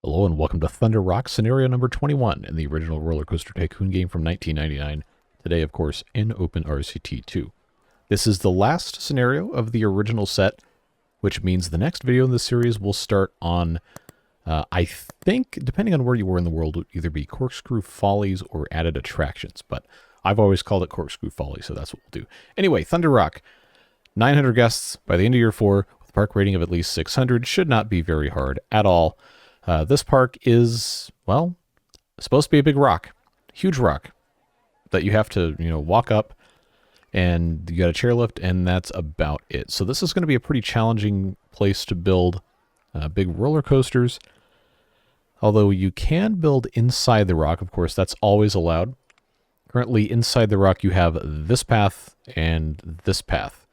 Hello and welcome to Thunder Rock scenario number 21 in the original RollerCoaster Tycoon game from 1999. Today, of course, in OpenRCT2. This is the last scenario of the original set, which means the next video in this series will start on, I think, depending on where you were in the world, would either be Corkscrew Follies or Added Attractions, but I've always called it Corkscrew Follies, so that's what we'll do. Anyway, Thunder Rock, 900 guests by the end of year 4, with a park rating of at least 600, should not be very hard at all. This park is, well, supposed to be a big rock, huge rock that you have to, walk up, and you got a chairlift, and that's about it. So this is going to be a pretty challenging place to build big roller coasters. Although you can build inside the rock, of course, that's always allowed. Currently, inside the rock, you have this path and this path.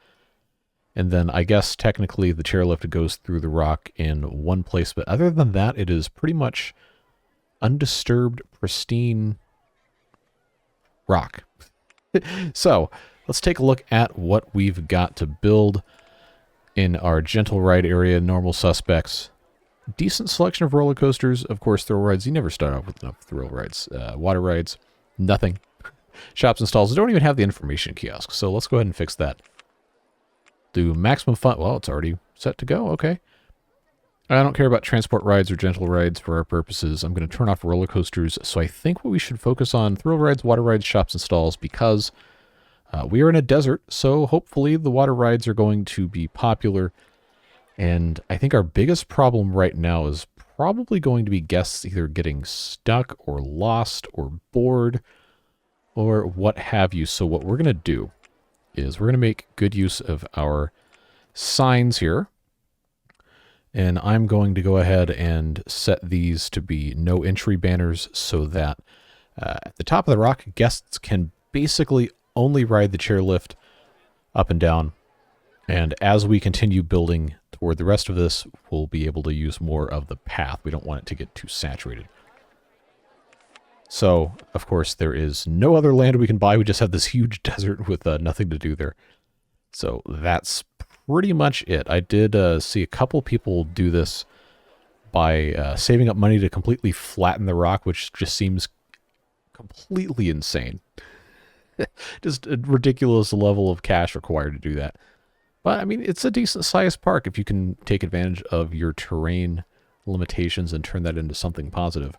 And then I guess technically the chairlift goes through the rock in one place. But other than that, it is pretty much undisturbed, pristine rock. So let's take a look at what we've got to build in our gentle ride area, normal suspects. Decent selection of roller coasters. Of course, thrill rides. You never start off with enough thrill rides. Water rides, nothing. Shops and stalls don't even have the information kiosks. So let's go ahead and fix that. Do maximum fun. Well, it's already set to go. Okay. I don't care about transport rides or gentle rides for our purposes. I'm going to turn off roller coasters. So I think what we should focus on thrill rides, water rides, shops and stalls, because we are in a desert. So hopefully the water rides are going to be popular. And I think our biggest problem right now is probably going to be guests either getting stuck or lost or bored or what have you. So what we're going to do is we're going to make good use of our signs here. And I'm going to go ahead and set these to be no entry banners so that at the top of the rock, guests can basically only ride the chairlift up and down. And as we continue building toward the rest of this, we'll be able to use more of the path. We don't want it to get too saturated. So, of course, there is no other land we can buy. We just have this huge desert with nothing to do there. So that's pretty much it. I did see a couple people do this by saving up money to completely flatten the rock, which just seems completely insane. Just a ridiculous level of cash required to do that. But, I mean, it's a decent-sized park if you can take advantage of your terrain limitations and turn that into something positive.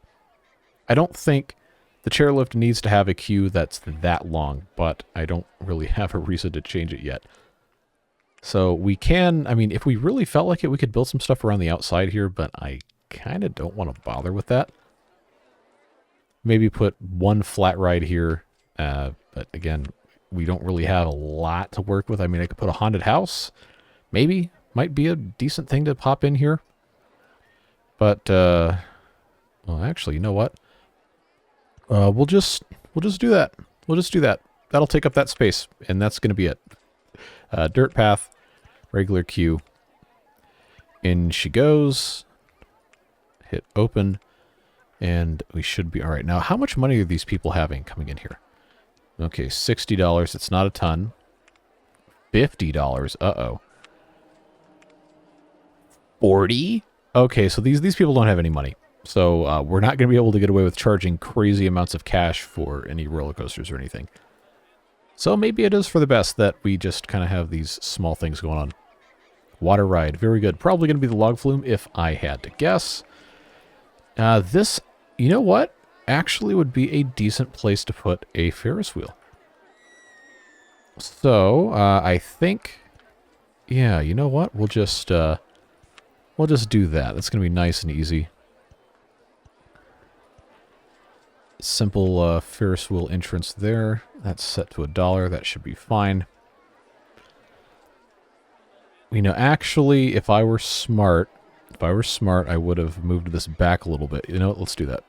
I don't think the chairlift needs to have a queue that's that long, but I don't really have a reason to change it yet. So we can, I mean, if we really felt like it, we could build some stuff around the outside here, but I kind of don't want to bother with that. Maybe put one flat ride here, but again, we don't really have a lot to work with. I mean, I could put a haunted house, maybe, might be a decent thing to pop in here. But, well, actually, you know what? We'll just do that. We'll just do that. That'll take up that space, and that's going to be it. Dirt path, regular queue. In she goes. Hit open, and we should be all right. Now, how much money are these people having coming in here? Okay, $60. It's not a ton. $50. Uh-oh. 40? Okay, so these people don't have any money. So we're not going to be able to get away with charging crazy amounts of cash for any roller coasters or anything. So maybe it is for the best that we just kind of have these small things going on. Water ride, very good. Probably going to be the log flume if I had to guess. This, you know what? Actually would be a decent place to put a Ferris wheel. So I think, yeah, you know what? We'll just do that. That's going to be nice and easy. Simple Ferris wheel entrance there. That's set to $1. That should be fine. You know, actually, if I were smart, I would have moved this back a little bit. You know what? Let's do that.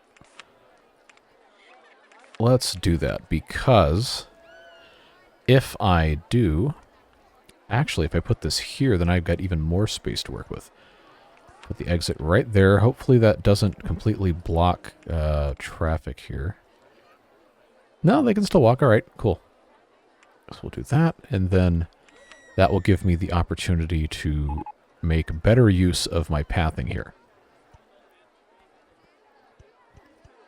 Let's do that, because if I do, actually, if I put this here, then I've got even more space to work with. Put the exit right there. Hopefully that doesn't completely block traffic here. No, they can still walk. All right, cool. So we'll do that, and then that will give me the opportunity to make better use of my pathing here.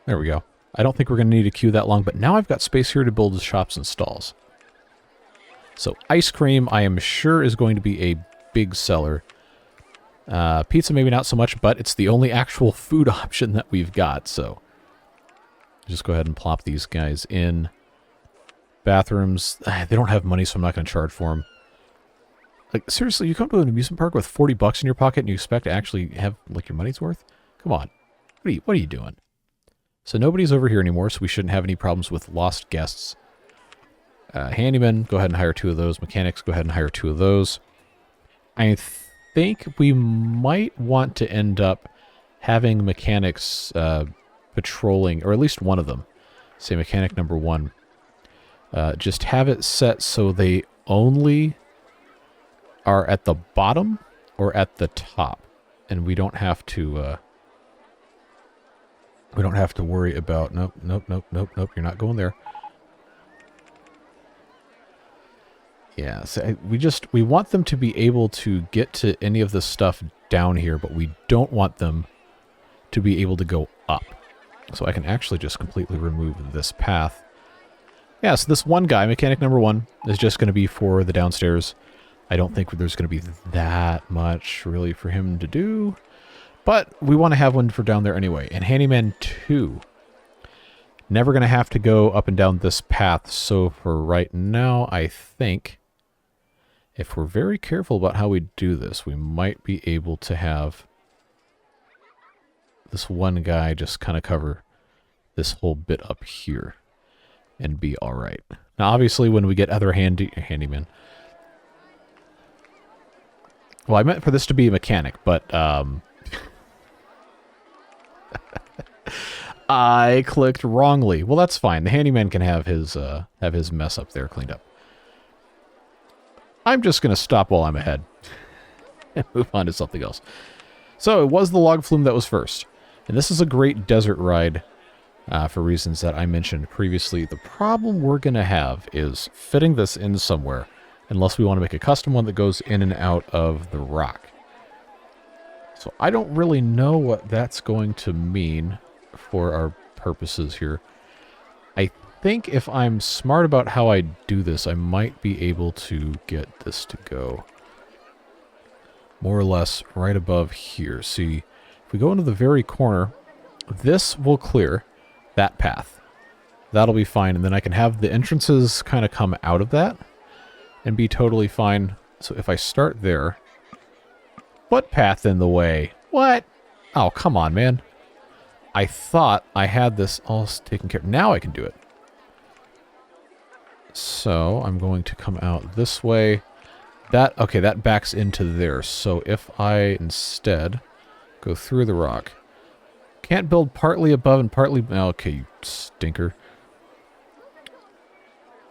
There we go. I don't think we're going to need a queue that long, but now I've got space here to build shops and stalls. So ice cream, I am sure, is going to be a big seller. Pizza, maybe not so much, but it's the only actual food option that we've got, so just go ahead and plop these guys in. Bathrooms, they don't have money, so I'm not going to charge for them. Like, seriously, you come to an amusement park with 40 bucks in your pocket and you expect to actually have, like, your money's worth? Come on. What are you doing? So nobody's over here anymore, so we shouldn't have any problems with lost guests. Handyman, go ahead and hire 2 of those. Mechanics, go ahead and hire 2 of those. I think we might want to end up having mechanics patrolling, or at least one of them. Say mechanic number 1. Just have it set so they only are at the bottom or at the top, and we don't have to worry about nope, you're not going there. Yeah, so we want them to be able to get to any of the stuff down here, but we don't want them to be able to go up. So I can actually just completely remove this path. Yeah, so this one guy, mechanic number 1, is just going to be for the downstairs. I don't think there's going to be that much really for him to do, but we want to have one for down there anyway. And handyman 2, never going to have to go up and down this path. So for right now, I think if we're very careful about how we do this, we might be able to have this one guy just kind of cover this whole bit up here and be all right. Now, obviously, when we get other handymen, well, I meant for this to be a mechanic, but I clicked wrongly. Well, that's fine. The handyman can have his mess up there cleaned up. I'm just going to stop while I'm ahead and move on to something else. So it was the log flume that was first. And this is a great desert ride for reasons that I mentioned previously. The problem we're going to have is fitting this in somewhere, unless we want to make a custom one that goes in and out of the rock. So I don't really know what that's going to mean for our purposes here. I think if I'm smart about how I do this, I might be able to get this to go more or less right above here. See, if we go into the very corner, this will clear that path. That'll be fine, and then I can have the entrances kind of come out of that and be totally fine. So if I start there, what path in the way? What? Oh, come on, man. I thought I had this all taken care of. Now I can do it. So I'm going to come out this way. Okay, that backs into there. So if I instead go through the rock, can't build partly above and partly... Okay, you stinker.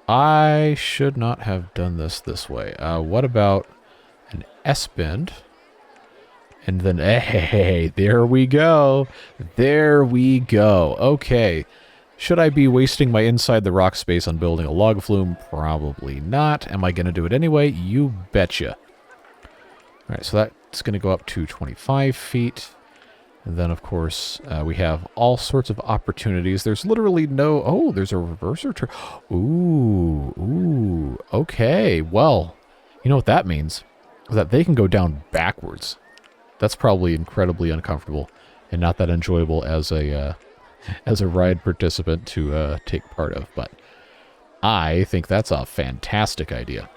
I should not have done this way. What about an S-bend? And then, hey, there we go. There we go. Okay. Should I be wasting my inside the rock space on building a log flume? Probably not. Am I going to do it anyway? You betcha. All right, so that's going to go up to 25 feet. And then, of course, we have all sorts of opportunities. There's literally no... Oh, there's a reverser turn. Ooh, okay. Well, you know what that means? That they can go down backwards. That's probably incredibly uncomfortable and not that enjoyable as a ride participant to take part of. But I think that's a fantastic idea.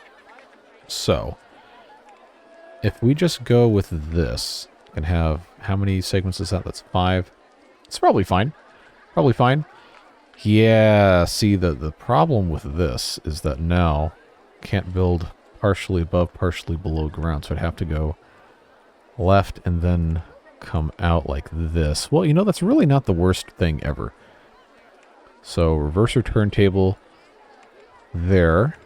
So, if we just go with this and have... How many segments is that? That's 5. It's probably fine. Probably fine. Yeah, see, the problem with this is that now can't build partially above, partially below ground. So I'd have to go left and then come out like this. Well, you know, that's really not the worst thing ever. So reverser turntable there,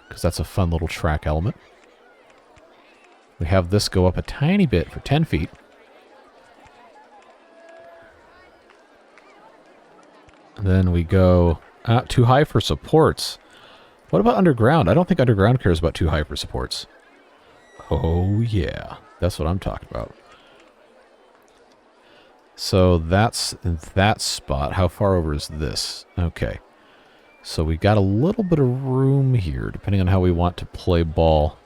because that's a fun little track element. We have this go up a tiny bit for 10 feet. Then we go too high for supports. What about underground? I don't think underground cares about too high for supports. Oh, yeah. That's what I'm talking about. So that's that spot. How far over is this? Okay. So we got a little bit of room here, depending on how we want to play ball.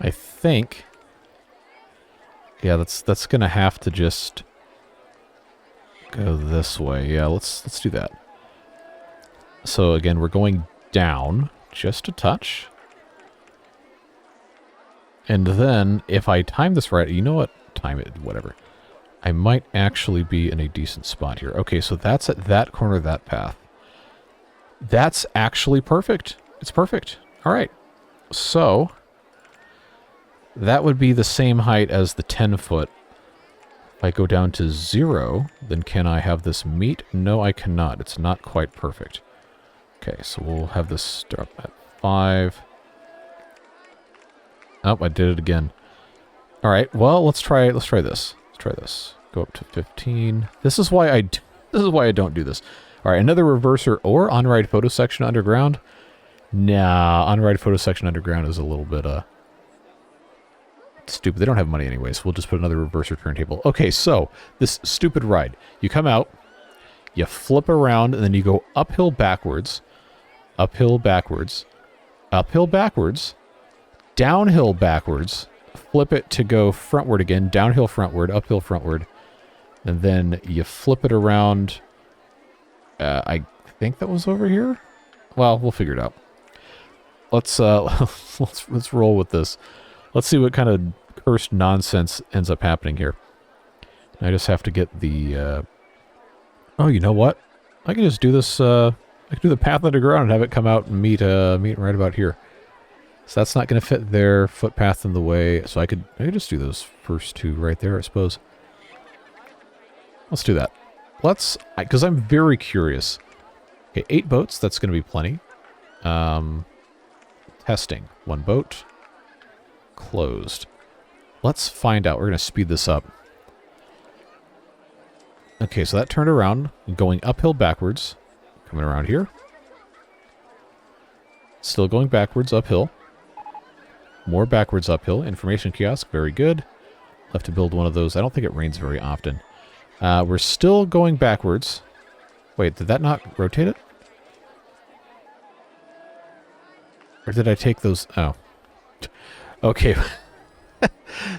I think... Yeah, that's gonna have to just go this way. Yeah, let's do that. So again, we're going down just a touch. And then, if I time this right, you know what? Time it, whatever. I might actually be in a decent spot here. Okay, so that's at that corner of that path. That's actually perfect. It's perfect. All right. So, that would be the same height as the 10-foot. If I go down to 0, then can I have this meet? No, I cannot. It's not quite perfect. Okay, so we'll have this start at 5. Oh, I did it again. All right. Well, let's try this. Let's try this. Go up to 15. This is why I don't do this. All right, another reverser or on-ride photo section underground. Nah, on-ride photo section underground is a little bit stupid. They don't have money anyway, so we'll just put another reverser turntable. Okay, so this stupid ride. You come out, you flip around, and then you go uphill backwards, uphill backwards, uphill backwards, downhill backwards, flip it to go frontward again, downhill frontward, uphill frontward, and then you flip it around. I think that was over here. Well, we'll figure it out. Let's let's roll with this. Let's see what kind of cursed nonsense ends up happening here. I just have to get the. Oh, you know what? I can just do this. I can do the path underground and have it come out and meet right about here. So that's not going to fit there. Footpath in the way. So I could just do those first two right there, I suppose. Let's do that. Because I'm very curious. Okay, 8 boats. That's going to be plenty. Testing. 1 boat. Closed. Let's find out. We're going to speed this up. Okay, so that turned around. Going uphill backwards. Coming around here. Still going backwards uphill. More backwards uphill. Information kiosk. Very good. I'll have to build one of those. I don't think it rains very often. We're still going backwards. Wait, did that not rotate it? Or did I take those? Oh. Okay.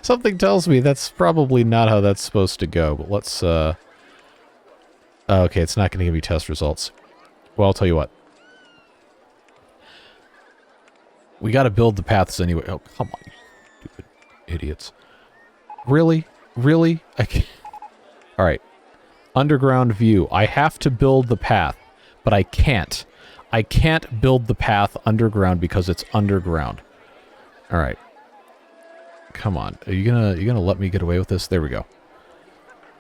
Something tells me that's probably not how that's supposed to go. But let's... Okay, it's not going to give me test results. Well, I'll tell you what. We got to build the paths anyway. Oh, come on, you stupid idiots. Really? Really? I can't... All right. Underground view. I have to build the path, but I can't. I can't build the path underground because it's underground. All right. Come on. Are you gonna let me get away with this? There we go.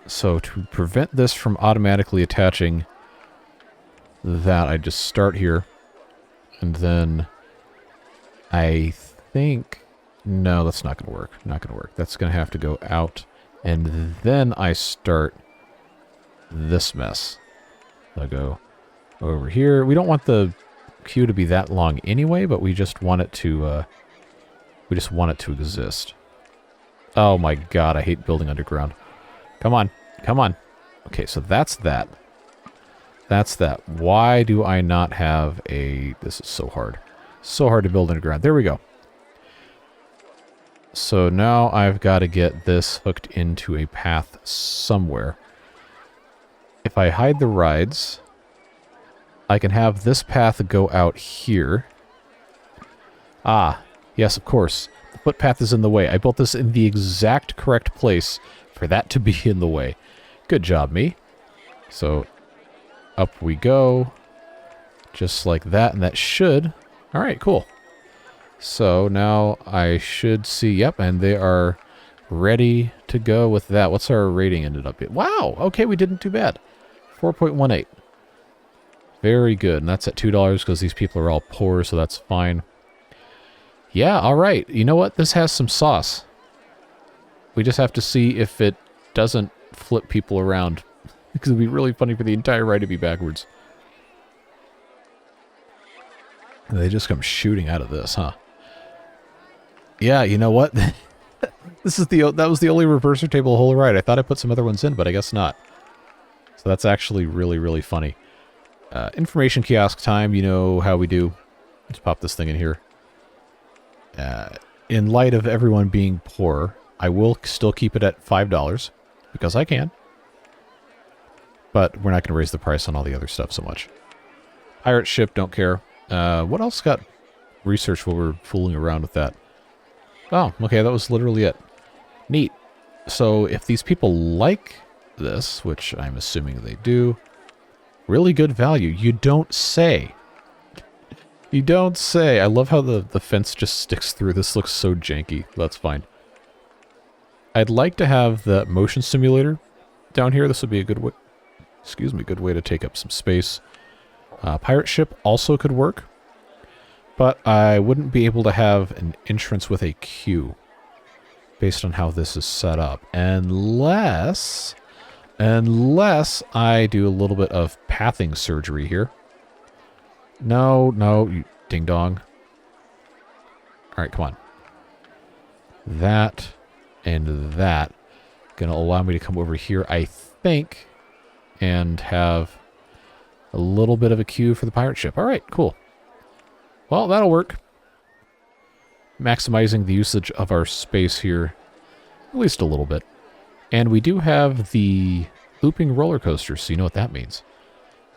So to prevent this from automatically attaching that, I just start here, and then I think... No, that's not going to work. Not going to work. That's going to have to go out, and then I start this mess. I'll go over here. We don't want the queue to be that long anyway, but we just want it to exist. Oh my god, I hate building underground. Come on. Come on. Okay, so that's that. That's that. Why do I not have a... This is so hard. So hard to build underground. There we go. So now I've got to get this hooked into a path somewhere. If I hide the rides, I can have this path go out here. Ah, yes, of course. The footpath is in the way. I built this in the exact correct place for that to be in the way. Good job, me. So, up we go. Just like that, and that should... Alright, cool. So, now I should see... Yep, and they are ready to go with that. What's our rating ended up being? Wow! Okay, we didn't do bad. 4.18. Very good, and that's at $2 because these people are all poor, so that's fine. Yeah, alright. You know what? This has some sauce. We just have to see if it doesn't flip people around. Because it would be really funny for the entire ride to be backwards. And they just come shooting out of this, huh? Yeah, you know what? That was the only reverser table the whole ride. I thought I put some other ones in, but I guess not. So that's actually really, really funny. Information kiosk time, you know how we do. Let's pop this thing in here. In light of everyone being poor, I will still keep it at $5, because I can. But we're not going to raise the price on all the other stuff so much. Pirate ship, don't care. What else got researched while we're fooling around with that? Oh, okay, that was literally it. Neat. So if these people like this, which I'm assuming they do, really good value. You don't say. You don't say. I love how the fence just sticks through. This looks so janky. That's fine. I'd like to have the motion simulator down here. This would be a good way, good way to take up some space. Pirate ship also could work, but I wouldn't be able to have an entrance with a queue based on how this is set up, unless I do a little bit of pathing surgery here. No, you ding dong. All right, come on. That and that gonna allow me to come over here, I think, and have a little bit of a queue for the pirate ship. All right, cool. Well, that'll work. Maximizing the usage of our space here, at least a little bit. And we do have the looping roller coaster, so you know what that means.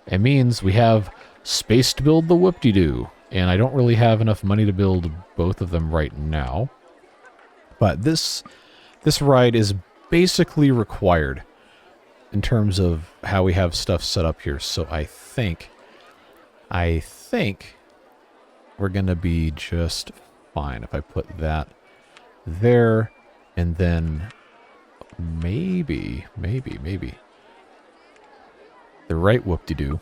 It means we have space to build the whoop-de-doo. And I don't really have enough money to build both of them right now. But this ride is basically required in terms of how we have stuff set up here. So I think we're going to be just fine if I put that there, and then maybe the right whoop-de-doo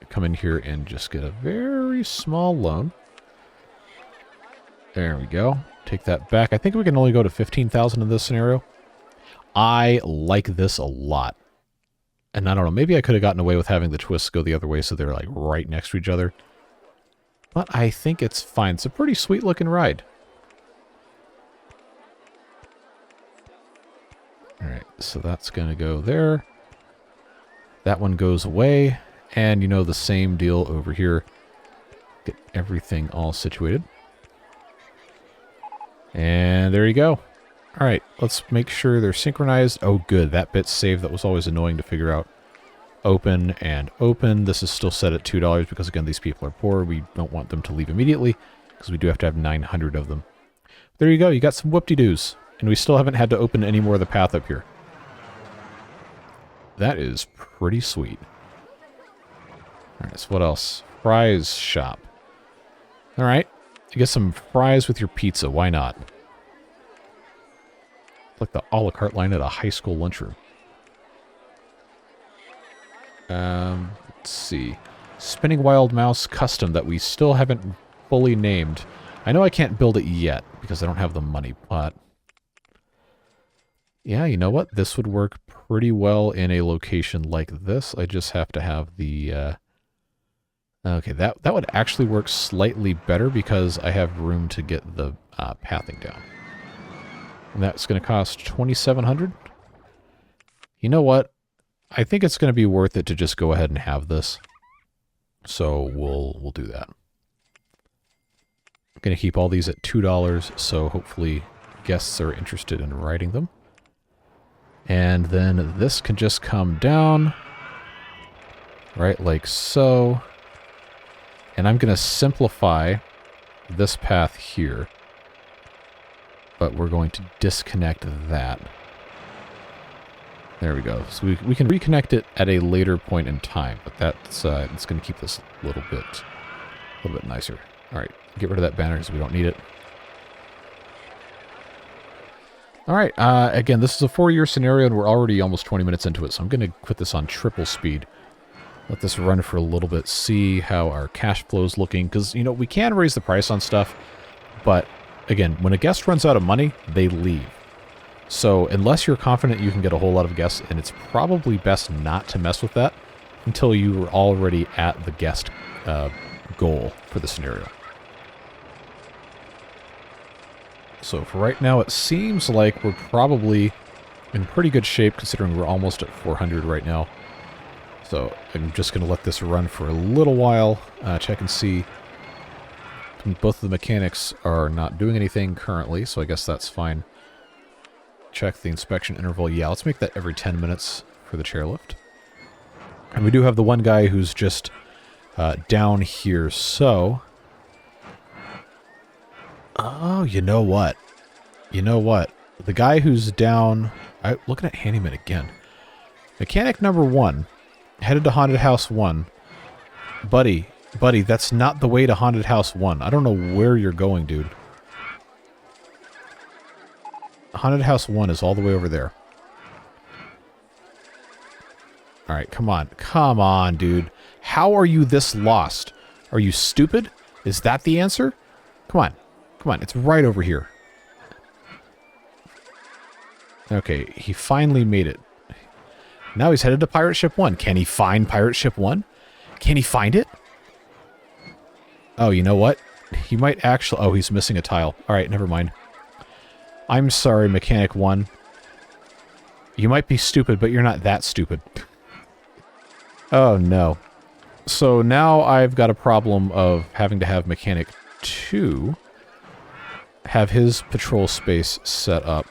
come in here and just get a very small loan. There we go. Take that back. I think we can only go to 15,000 in this scenario. I like this a lot. And I don't know, maybe I could have gotten away with having the twists go the other way so they're like right next to each other. But I think it's fine. It's a pretty sweet looking ride. Alright, so that's going to go there. That one goes away. And you know, the same deal over here. Get everything all situated. And there you go. Alright, let's make sure they're synchronized. Oh good, that bit's saved. That was always annoying to figure out. Open and open. This is still set at $2 because again, these people are poor. We don't want them to leave immediately because we do have to have 900 of them. There you go, you got some whoop-de-doos. And we still haven't had to open any more of the path up here. That is pretty sweet. Alright, so what else? Fries shop. Alright, you get some fries with your pizza. Why not? Like the a la carte line at a high school lunchroom. Let's see. Spinning Wild Mouse Custom that we still haven't fully named. I know I can't build it yet because I don't have the money, but yeah, you know what? This would work pretty well in a location like this. I just have to have the okay, that would actually work slightly better because I have room to get the pathing down. And that's going to cost $2,700. You know what? I think it's going to be worth it to just go ahead and have this. So we'll do that. I'm going to keep all these at $2, so hopefully guests are interested in riding them. And then this can just come down, right, like so. And I'm going to simplify this path here. But we're going to disconnect that. There we go. So we can reconnect it at a later point in time, but that's it's going to keep this a little bit nicer. All right, get rid of that banner because we don't need it. All right, again, this is a 4-year scenario, and we're already almost 20 minutes into it, so I'm going to put this on triple speed. Let this run for a little bit, see how our cash flow is looking, because, you know, we can raise the price on stuff, but, again, when a guest runs out of money, they leave. So, unless you're confident you can get a whole lot of guests, and it's probably best not to mess with that until you are already at the guest goal for the scenario. So for right now, it seems like we're probably in pretty good shape, considering we're almost at 400 right now. So I'm just going to let this run for a little while, check and see. Both of the mechanics are not doing anything currently, so I guess that's fine. Check the inspection interval. Yeah, let's make that every 10 minutes for the chairlift. And we do have the one guy who's just down here, so... Oh, you know what? You know what? The guy who's down... looking at Handyman again. Mechanic number 1, headed to Haunted House 1. Buddy, that's not the way to Haunted House 1. I don't know where you're going, dude. Haunted House 1 is all the way over there. Alright, come on. Come on, dude. How are you this lost? Are you stupid? Is that the answer? Come on. Come on, it's right over here. Okay, he finally made it. Now he's headed to Pirate Ship 1. Can he find Pirate Ship 1? Can he find it? Oh, you know what? He might actually... Oh, he's missing a tile. Alright, never mind. I'm sorry, Mechanic 1. You might be stupid, but you're not that stupid. Oh, no. So now I've got a problem of having to have Mechanic 2 have his patrol space set up,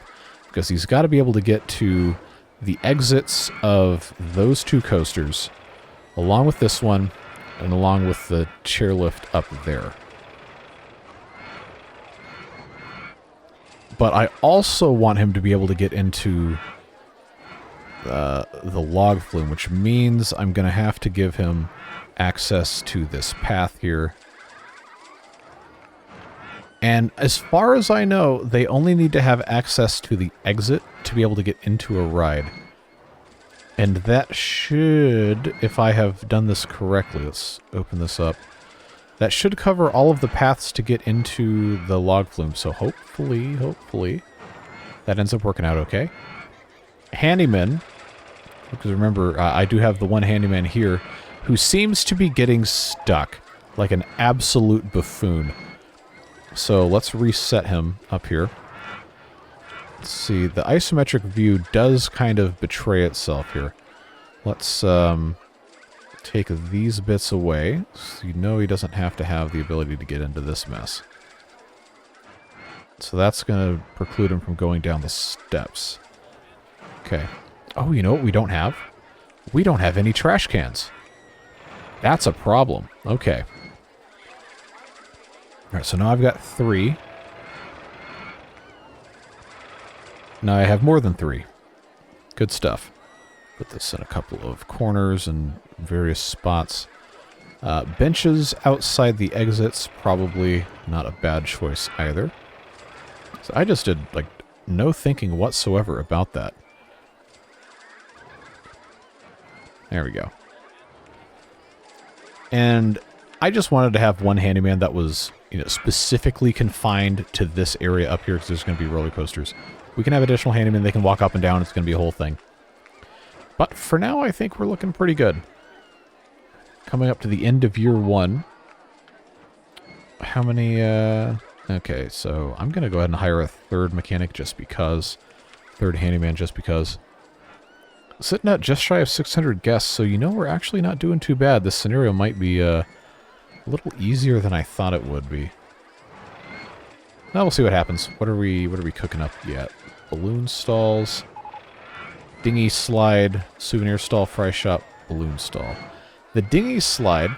because he's got to be able to get to the exits of those 2 coasters, along with this one, and along with the chairlift up there. But I also want him to be able to get into the log flume, which means I'm going to have to give him access to this path here. And as far as I know, they only need to have access to the exit to be able to get into a ride. And that should, if I have done this correctly, let's open this up. That should cover all of the paths to get into the log flume. So hopefully, that ends up working out okay. Handyman, because remember, I do have the one handyman here who seems to be getting stuck like an absolute buffoon. So let's reset him up here. Let's see, the isometric view does kind of betray itself here. Let's take these bits away, so you know he doesn't have to have the ability to get into this mess. So that's going to preclude him from going down the steps. Okay. Oh, you know what we don't have? We don't have any trash cans. That's a problem. Okay. Alright, so now I've got 3. Now I have more than 3. Good stuff. Put this in a couple of corners and various spots. Benches outside the exits, probably not a bad choice either. So I just did, like, no thinking whatsoever about that. There we go. And I just wanted to have one handyman that was, you know, specifically confined to this area up here, because there's going to be roller coasters. We can have additional handymen, they can walk up and down, it's going to be a whole thing. But for now, I think we're looking pretty good. Coming up to the end of year 1. How many, okay, so I'm going to go ahead and hire a 3rd mechanic just because. 3rd handyman just because. Sitting at just shy of 600 guests, so you know we're actually not doing too bad. This scenario might be, a little easier than I thought it would be. Well, we'll see what happens. What are we cooking up yet? Balloon stalls, dinghy slide, souvenir stall, fry shop, balloon stall. The dinghy slide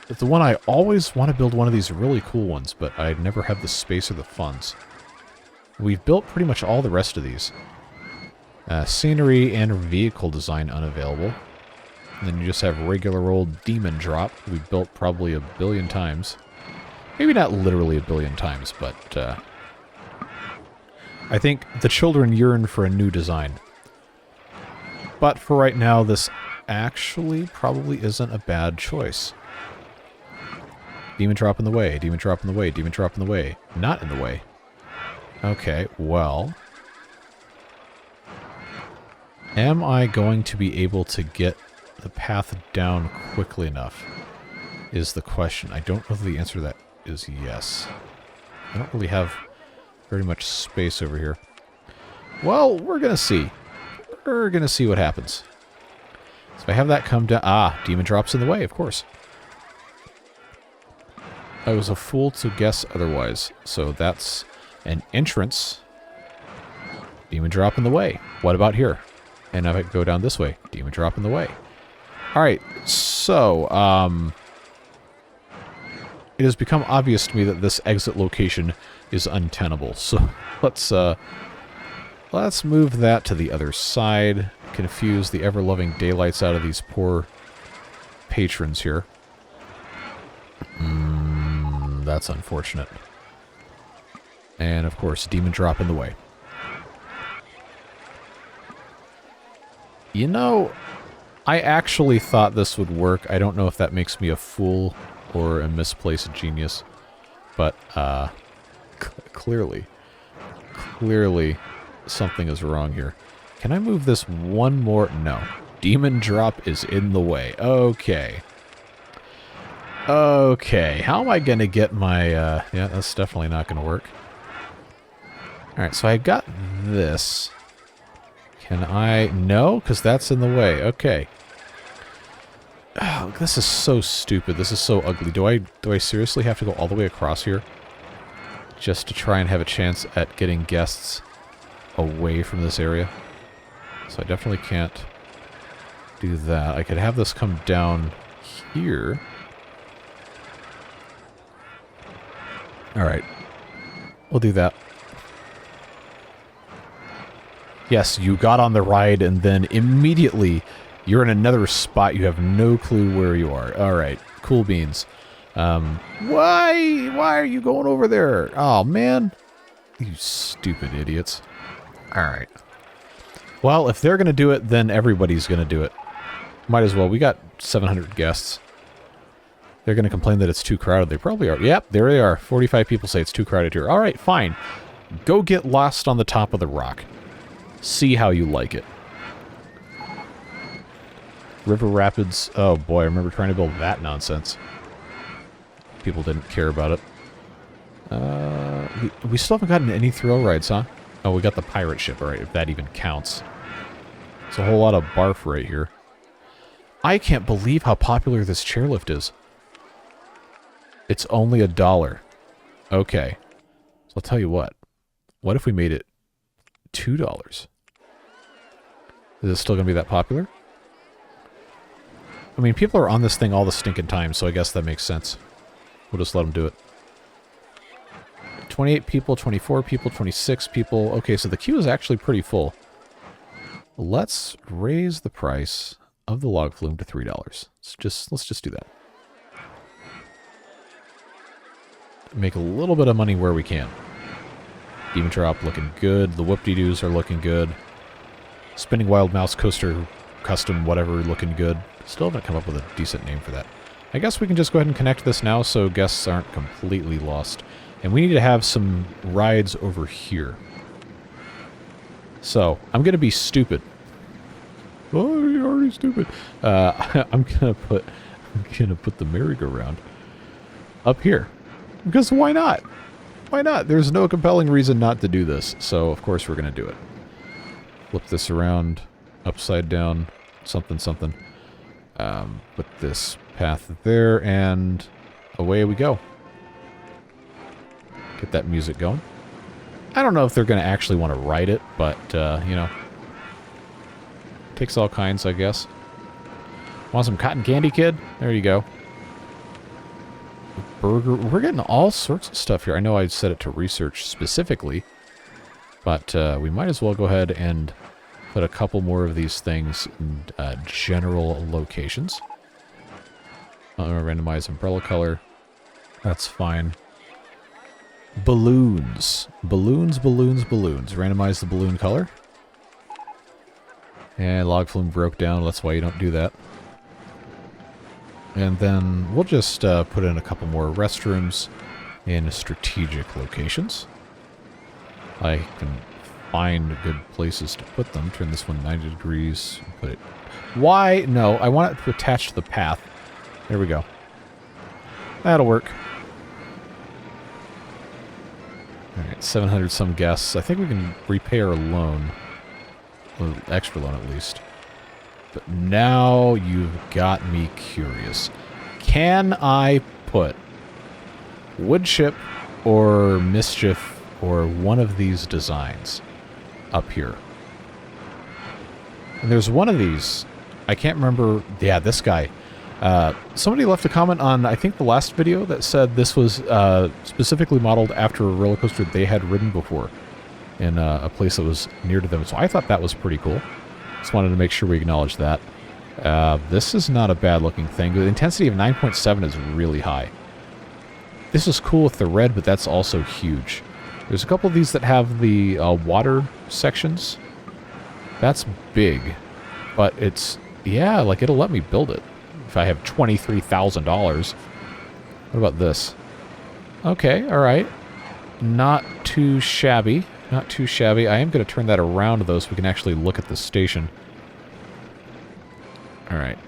is the one I always want to build one of these really cool ones, but I never have the space or the funds. We've built pretty much all the rest of these. Scenery and vehicle design unavailable. And then you just have regular old demon drop. We've built probably 1 billion times. Maybe not literally 1 billion times, but I think the children yearn for a new design. But for right now, this actually probably isn't a bad choice. Demon drop in the way, demon drop in the way, demon drop in the way. Not in the way. Okay, well... am I going to be able to get the path down quickly enough? Is the question. I don't know if the answer to that is yes. I don't really have very much space over here. Well, we're going to see. We're going to see what happens. So I have that come down. Ah, demon drops in the way, of course. I was a fool to guess otherwise. So that's an entrance. Demon drop in the way. What about here? And if I go down this way, demon drop in the way. Alright, so, it has become obvious to me that this exit location is untenable. So let's move that to the other side. Confuse the ever-loving daylights out of these poor patrons here. That's unfortunate. And, of course, demon drop in the way. You know, I actually thought this would work. I don't know if that makes me a fool or a misplaced genius. But, clearly something is wrong here. Can I move this one more? No. Demon drop is in the way. Okay. Okay. How am I going to get my... yeah, that's definitely not going to work. Alright, so I got this. Can I... No, because that's in the way. Okay. Oh, this is so stupid. This is so ugly. Do I seriously have to go all the way across here? Just to try and have a chance at getting guests away from this area? So I definitely can't do that. I could have this come down here. Alright. We'll do that. Yes, you got on the ride and then immediately you're in another spot. You have no clue where you are. Alright. Cool beans. Why are you going over there? Oh, man. You stupid idiots. Alright. Well, if they're going to do it, then everybody's going to do it. Might as well. We got 700 guests. They're going to complain that it's too crowded. They probably are. Yep, there they are. 45 people say it's too crowded here. Alright, fine. Go get lost on the top of the rock. See how you like it. River Rapids. Oh boy, I remember trying to build that nonsense. People didn't care about it. We still haven't gotten any thrill rides, huh? Oh, we got the pirate ship, alright, if that even counts. It's a whole lot of barf right here. I can't believe how popular this chairlift is. It's only $1. Okay. So I'll tell you what. What if we made it $2? Is it still going to be that popular? I mean, people are on this thing all the stinking time, so I guess that makes sense. We'll just let them do it. 28 people, 24 people, 26 people. Okay, so the queue is actually pretty full. Let's raise the price of the log flume to $3. Let's just do that. Make a little bit of money where we can. Demon drop looking good. The whoop-de-doos are looking good. Spinning Wild Mouse Coaster Custom whatever looking good. Still haven't come up with a decent name for that. I guess we can just go ahead and connect this now so guests aren't completely lost. And we need to have some rides over here. So, I'm going to be stupid. Oh, you're already stupid. I'm going to put the merry-go-round up here. Because why not? Why not? There's no compelling reason not to do this. So, of course, we're going to do it. Flip this around, upside down, something, something. Put this path there, and away we go. Get that music going. I don't know if they're going to actually want to ride it, but, you know. Takes all kinds, I guess. Want some cotton candy, kid? There you go. Burger. We're getting all sorts of stuff here. I know I set it to research specifically, but we might as well go ahead and put a couple more of these things in general locations. Randomize umbrella color. That's fine. Balloons. Balloons, balloons, balloons. Randomize the balloon color. And log flume broke down. That's why you don't do that. And then we'll just put in a couple more restrooms in strategic locations. I can find good places to put them. Turn this one 90 degrees. Put it... Why? No, I want it to attach to the path. There we go. That'll work. Alright, 700 some guests. I think we can repay our loan. Well, extra loan at least. But now you've got me curious. Can I put wood chip or mischief or one of these designs up here? And there's one of these. I can't remember. Yeah, this guy. Somebody left a comment on, I think, the last video that said this was specifically modeled after a roller coaster they had ridden before in a place that was near to them. So I thought that was pretty cool. Just wanted to make sure we acknowledge that. This is not a bad-looking thing. The intensity of 9.7 is really high. This is cool with the red, but that's also huge. There's a couple of these that have the water sections. That's big. But it's, yeah, like it'll let me build it. If I have $23,000. What about this? Okay, alright. Not too shabby. Not too shabby. I am going to turn that around, though, so we can actually look at the station. Alright.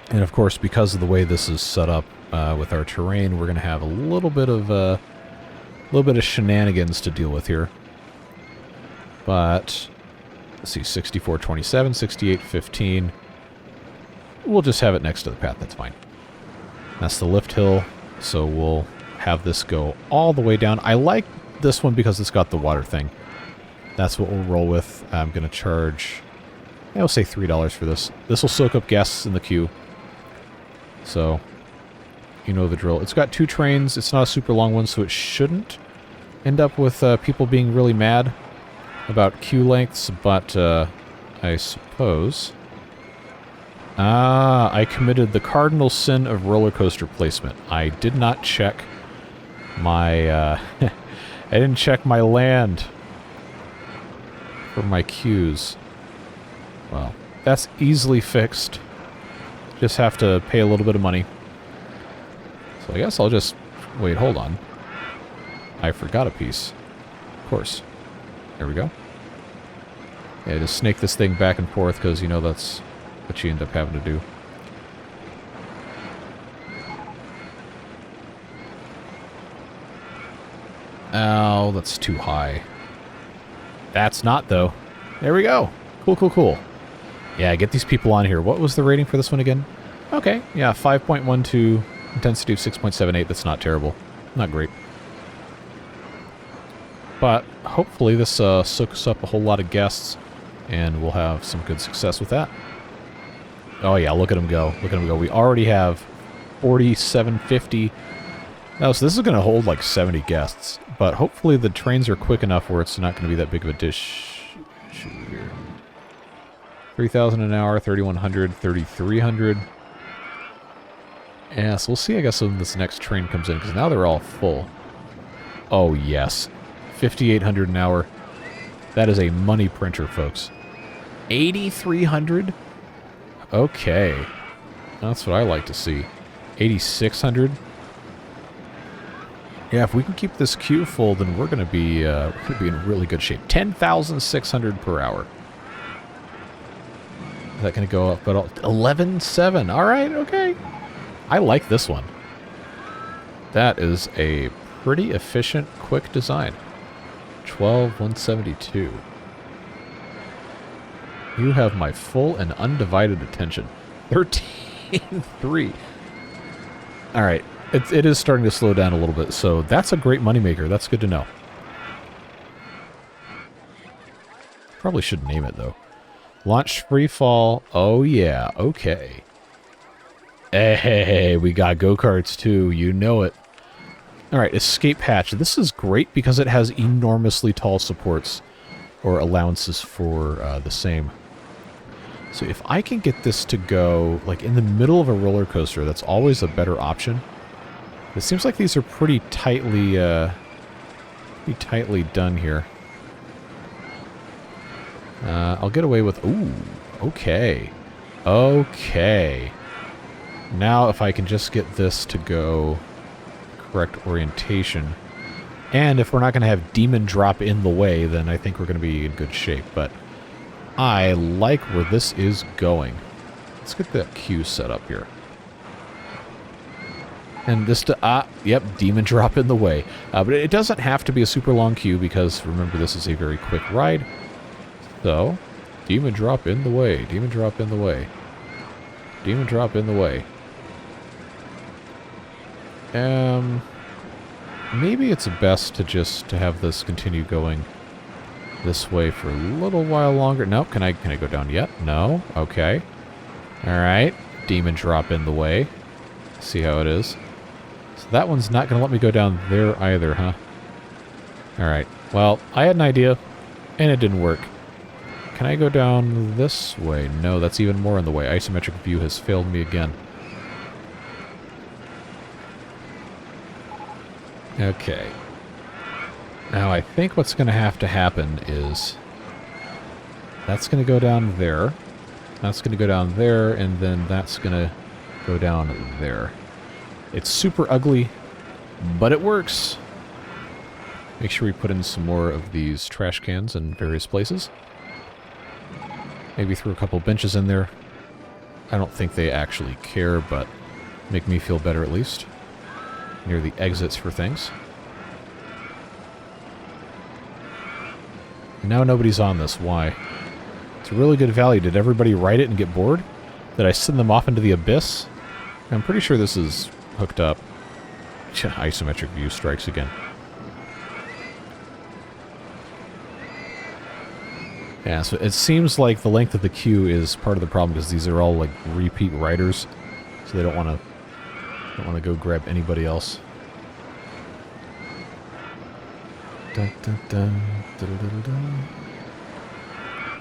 And, of course, because of the way this is set up with our terrain, we're going to have a little bit of shenanigans to deal with here. But, let's see, 6427, 6815. We'll just have it next to the path, that's fine. That's the lift hill, so we'll have this go all the way down. I like this one because it's got the water thing. That's what we'll roll with. I'm going to charge, I'll say $3 for this. This will soak up guests in the queue. So, you know the drill. It's got 2 trains. It's not a super long one, so it shouldn't end up with people being really mad about queue lengths, but I suppose... I committed the cardinal sin of roller coaster placement. I did not check my, I didn't check my land for my queues. Well, that's easily fixed. Just have to pay a little bit of money. So I guess I'll just, wait, hold on. I forgot a piece. Of course. There we go. Yeah, just snake this thing back and forth because, you know, that's what you end up having to do. Oh, that's too high. That's not, though. There we go. Cool, cool, cool. Yeah, get these people on here. What was the rating for this one again? Okay, yeah, 5.12, intensity of 6.78. That's not terrible. Not great. But hopefully this soaks up a whole lot of guests, and we'll have some good success with that. Oh yeah, look at him go. Look at him go. We already have 4750. Now, so this is going to hold like 70 guests, but hopefully the trains are quick enough where it's not going to be that big of a dish. 3,000 an hour, 3,100, 3,300. Yeah, so we'll see, I guess, when this next train comes in, because now they're all full. Oh, yes. 5,800 an hour. That is a money printer, folks. 8,300? Okay. That's what I like to see. 8,600? Yeah, if we can keep this queue full, then we're going to be in really good shape. 10,600 per hour. Is that going to go up at all? 11,700. All right, okay. I like this one. That is a pretty efficient, quick design. 12,172. You have my full and undivided attention. 13,300. All right. It is starting to slow down a little bit, so that's a great moneymaker. That's good to know. Probably should name it, though. Launch free fall. Oh, yeah. Okay. Hey, we got go-karts, too. You know it. All right, escape hatch. This is great because it has enormously tall supports or allowances for the same. So if I can get this to go, like, in the middle of a roller coaster, that's always a better option. It seems like these are pretty tightly done here. I'll get away with... Ooh, okay. Okay. Now if I can just get this to go correct orientation, and if we're not going to have Demon drop in the way, then I think we're going to be in good shape. But I like where this is going. Let's get that queue set up here. And this, yep, demon drop in the way. But it doesn't have to be a super long queue because, remember, this is a very quick ride. So, demon drop in the way, demon drop in the way. Demon drop in the way. Maybe it's best to just have this continue going this way for a little while longer. No, can I go down yet? No? Okay. Alright. Demon drop in the way. See how it is. So that one's not going to let me go down there either, huh? Alright. Well, I had an idea, and it didn't work. Can I go down this way? No, that's even more in the way. Isometric view has failed me again. Okay. Now, I think what's going to happen is that's going to go down there. That's going to go down there, and then that's going to go down there. It's super ugly, but it works. Make sure we put in some more of these trash cans in various places. Maybe throw a couple benches in there. I don't think they actually care, but make me feel better at least. Near the exits for things. Now nobody's on this. Why? It's a really good value. Did everybody write it and get bored? Did I send them off into the abyss? I'm pretty sure this is hooked up. Isometric view strikes again. Yeah, so it seems like the length of the queue is part of the problem because these are all like repeat riders, so they don't want to go grab anybody else. Dun, dun, dun, dun, dun, dun.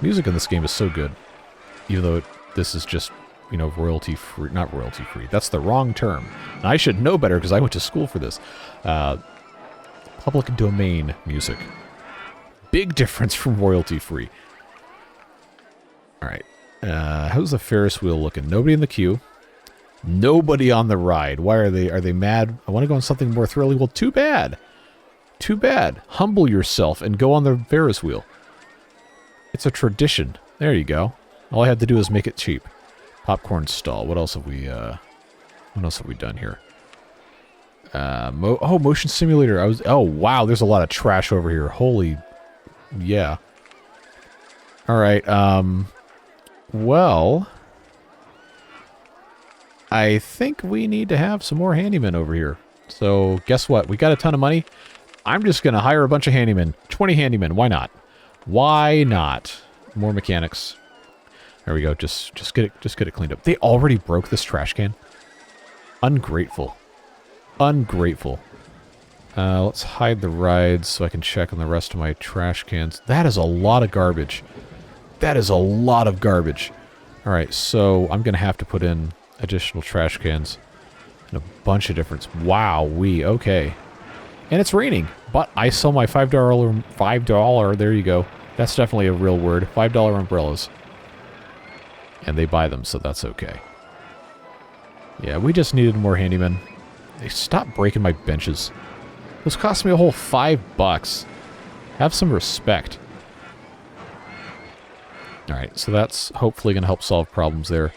Music in this game is so good, even though this is just, you know, royalty free. Not royalty free. That's the wrong term. And I should know better because I went to school for this. Public domain music. Big difference from royalty free. All right. How's the Ferris wheel looking? Nobody in the queue. Nobody on the ride. Why are they? Are they mad? I want to go on something more thrilling. Well, too bad. Too bad. Humble yourself and go on the Ferris wheel. It's a tradition. There you go. All I had to do is make it cheap. Popcorn stall. What else have we? What else have we done here? Motion simulator. Oh wow. There's a lot of trash over here. Holy. Yeah. All right. Well, I think we need to have some more handymen over here. So, guess what? We got a ton of money. I'm just going to hire a bunch of handymen. 20 handymen. Why not? Why not? More mechanics. There we go. Just get it cleaned up. They already broke this trash can. Ungrateful. Ungrateful. Let's hide the rides so I can check on the rest of my trash cans. That is a lot of garbage. That is a lot of garbage. Alright, so I'm going to have to put in additional trash cans. And a bunch of different... Wow-wee, okay. And it's raining, but I sell my $5, there you go. That's definitely a real word. $5 umbrellas. And they buy them, so that's okay. Yeah, we just needed more handymen. They stopped breaking my benches. This cost me a whole $5. Have some respect. Alright, so that's hopefully going to help solve problems there.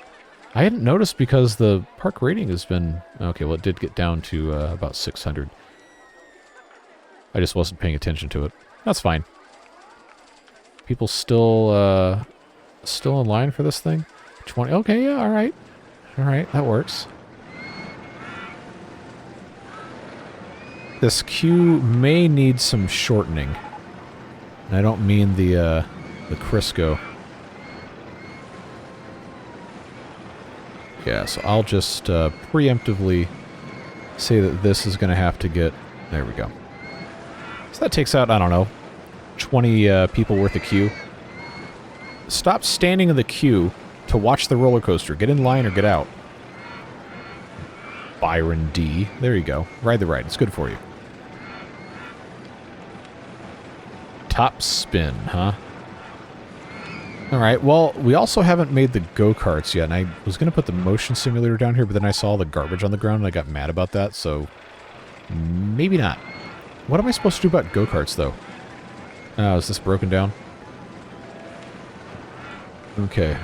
I hadn't noticed because the park rating has been... Okay, well, it did get down to about 600. I just wasn't paying attention to it. That's fine. People still in line for this thing? 20... Okay, yeah, alright. Alright, that works. This queue may need some shortening. And I don't mean the Crisco. Yeah, so I'll just preemptively say that this is going to have to get... There we go. So that takes out, I don't know, 20 people worth of queue. Stop standing in the queue to watch the roller coaster. Get in line or get out. Byron D. There you go. Ride the ride. It's good for you. Top spin, huh? Alright, well, we also haven't made the go-karts yet, and I was going to put the motion simulator down here, but then I saw the garbage on the ground, and I got mad about that, so maybe not. What am I supposed to do about go-karts, though? Oh, is this broken down? Okay.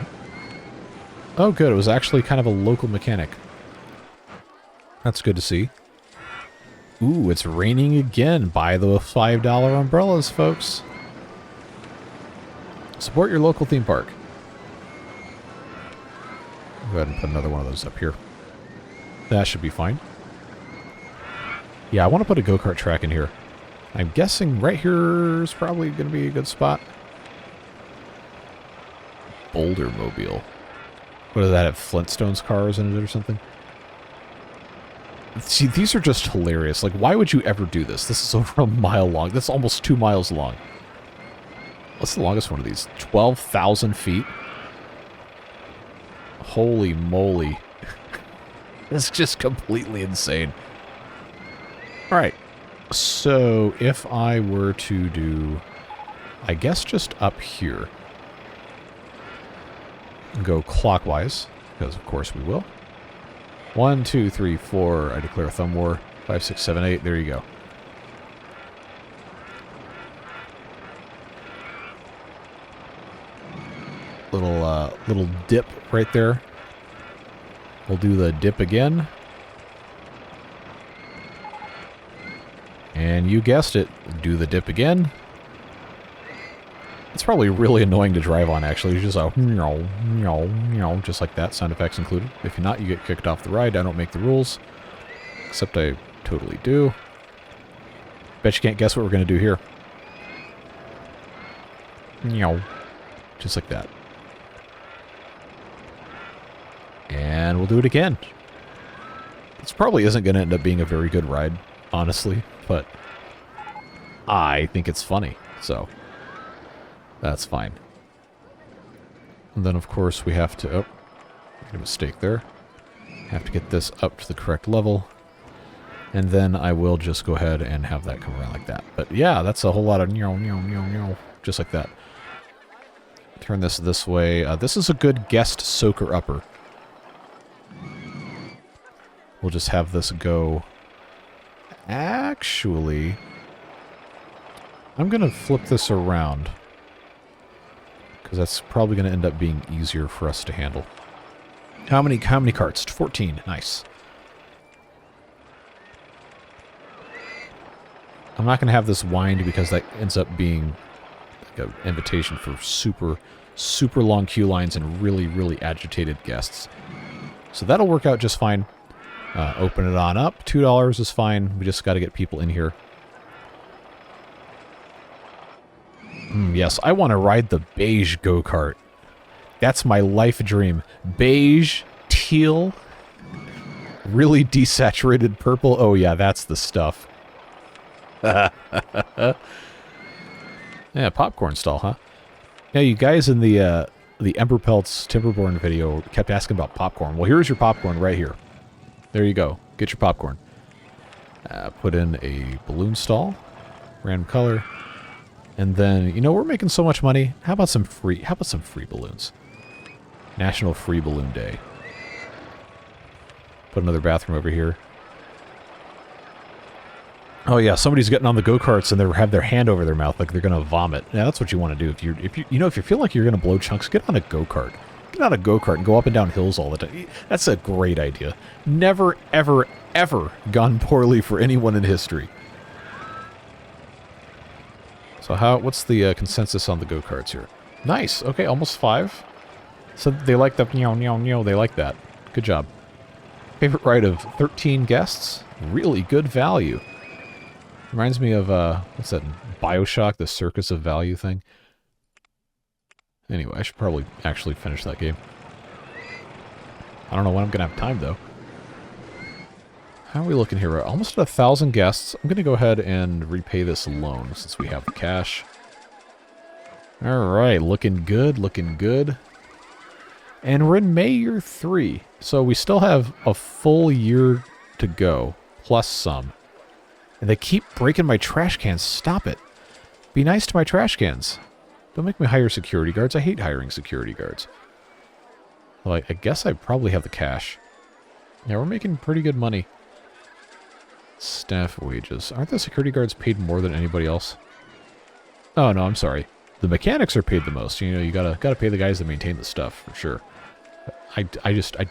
Oh, good, it was actually kind of a local mechanic. That's good to see. Ooh, it's raining again. Buy the $5 umbrellas, folks. Support your local theme park. Go ahead and put another one of those up here. That should be fine. Yeah, I want to put a go-kart track in here. I'm guessing right here is probably going to be a good spot. Boulder Mobile. What does that have? Flintstones cars in it or something? See, these are just hilarious. Like, why would you ever do this? This is over a mile long. That's almost 2 miles long. What's the longest one of these? 12,000 feet? Holy moly. That's just completely insane. Alright. So, if I were to do, I guess just up here. Go clockwise, because of course we will. 1, 2, 3, 4. I declare a thumb war. 5, 6, 7, 8. There you go. Little dip right there. We'll do the dip again. And you guessed it. Do the dip again. It's probably really annoying to drive on, actually. It's just a just like that, sound effects included. If you're not, you get kicked off the ride. I don't make the rules. Except I totally do. Bet you can't guess what we're going to do here. Just like that. And we'll do it again. This probably isn't going to end up being a very good ride, honestly. But I think it's funny, so that's fine. And then, of course, we have to... Oh, made a mistake there. Have to get this up to the correct level. And then I will just go ahead and have that come around like that. But yeah, that's a whole lot of just like that. Turn this way. This is a good guest soaker-upper. We'll just have this go... Actually, I'm going to flip this around. Because that's probably going to end up being easier for us to handle. How many carts? 14. Nice. I'm not going to have this wind because that ends up being like an invitation for super long queue lines and really agitated guests. So that'll work out just fine. Open it on up. $2 is fine. We just got to get people in here. Yes, I want to ride the beige go-kart. That's my life dream. Beige, teal, really desaturated purple. Oh yeah, that's the stuff. Yeah, popcorn stall, huh? Yeah, you guys in the Ember Pelts Timberborn video kept asking about popcorn. Well, here's your popcorn right here. There you go. Get your popcorn. Put in a balloon stall. Random color. And then, you know, we're making so much money. How about some free balloons? National Free Balloon Day. Put another bathroom over here. Oh yeah, somebody's getting on the go-karts and they have their hand over their mouth like they're gonna vomit. Yeah, that's what you want to do. If you feel like you're gonna blow chunks, get on a go-kart. Get on a go-kart and go up and down hills all the time. That's a great idea. Never, ever, ever gone poorly for anyone in history. So what's the consensus on the go-karts here? Nice. Okay, almost 5. So they like the they like that. Good job. Favorite ride of 13 guests? Really good value. Reminds me of, what's that, BioShock, the Circus of Value thing? Anyway, I should probably actually finish that game. I don't know when I'm going to have time, though. How are we looking here? We're almost at 1,000 guests. I'm going to go ahead and repay this loan, since we have the cash. Alright, looking good, looking good. And we're in May year 3, so we still have a full year to go, plus some. And they keep breaking my trash cans. Stop it. Be nice to my trash cans. Don't make me hire security guards. I hate hiring security guards. Well, I guess I probably have the cash. Yeah, we're making pretty good money. Staff wages. Aren't the security guards paid more than anybody else? Oh, no, I'm sorry. The mechanics are paid the most. You know, you gotta pay the guys that maintain the stuff, for sure. I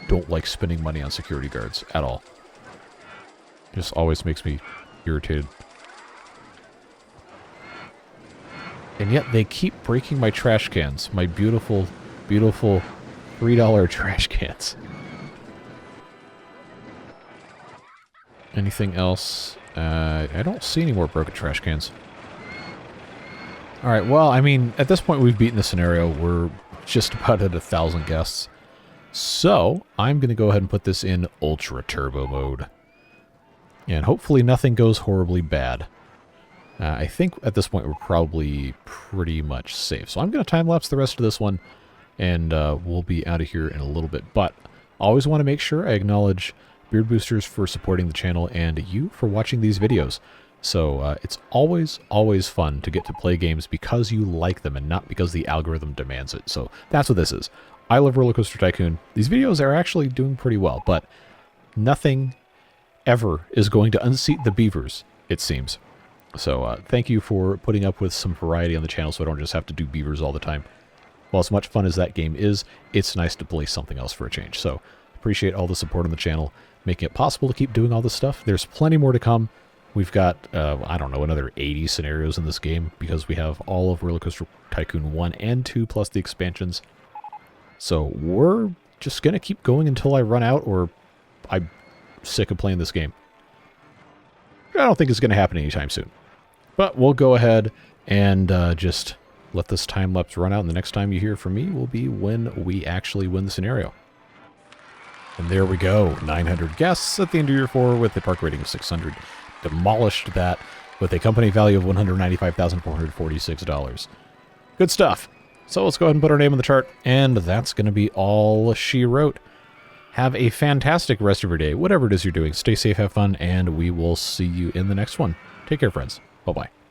don't like spending money on security guards at all. Just always makes me irritated. And yet they keep breaking my trash cans. My beautiful, beautiful $3 trash cans. Anything else? I don't see any more broken trash cans. Alright, well, I mean, at this point we've beaten the scenario. We're just about at 1,000 guests. So, I'm going to go ahead and put this in Ultra Turbo mode. And hopefully nothing goes horribly bad. I think at this point we're probably pretty much safe. So I'm going to time-lapse the rest of this one, and we'll be out of here in a little bit. But I always want to make sure I acknowledge Beard Boosters for supporting the channel and you for watching these videos. So it's always, always fun to get to play games because you like them and not because the algorithm demands it. So that's what this is. I love RollerCoaster Tycoon. These videos are actually doing pretty well, but nothing ever is going to unseat the beavers, it seems. So thank you for putting up with some variety on the channel so I don't just have to do beavers all the time. While as much fun as that game is, it's nice to play something else for a change. So appreciate all the support on the channel, making it possible to keep doing all this stuff. There's plenty more to come. We've got, I don't know, another 80 scenarios in this game because we have all of RollerCoaster Tycoon 1 and 2 plus the expansions. So we're just going to keep going until I run out or I'm sick of playing this game. I don't think it's going to happen anytime soon. But we'll go ahead and just let this time-lapse run out, and the next time you hear from me will be when we actually win the scenario. And there we go, 900 guests at the end of year 4 with a park rating of 600. Demolished that with a company value of $195,446. Good stuff. So let's go ahead and put our name on the chart, and that's going to be all she wrote. Have a fantastic rest of your day, whatever it is you're doing. Stay safe, have fun, and we will see you in the next one. Take care, friends. Bye-bye.